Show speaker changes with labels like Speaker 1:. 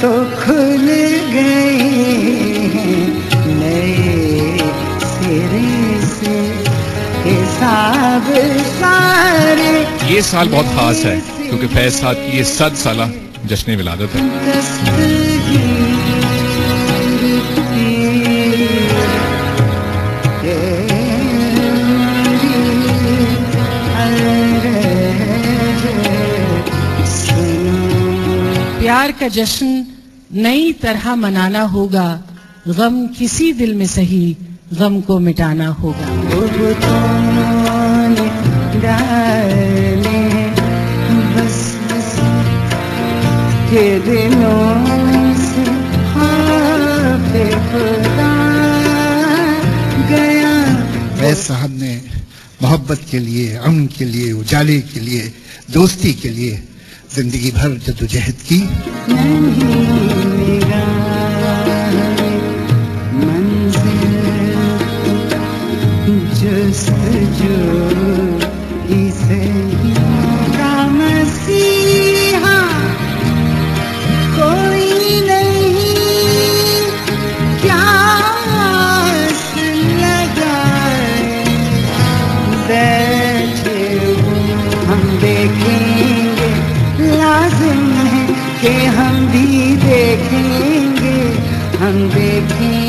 Speaker 1: तो खुल गए नए सिरे से हिसाब सारे।
Speaker 2: ये साल बहुत खास है क्योंकि फैज साहब की ये 100 साला जश्न विलादत है।
Speaker 3: प्यार का जश्न नई तरह मनाना होगा, गम किसी दिल में सही गम को मिटाना होगा।
Speaker 1: बस के दिनों से गया।
Speaker 4: फैज साहब ने मोहब्बत के लिए, अमन के लिए, उजाले के लिए, दोस्ती के लिए जिंदगी भर जद्दोजहद की।
Speaker 1: कोई नहीं प्यास लगाए बैठे हम देखेंगे, लाजिम है कि हम भी देखेंगे, हम देखेंगे।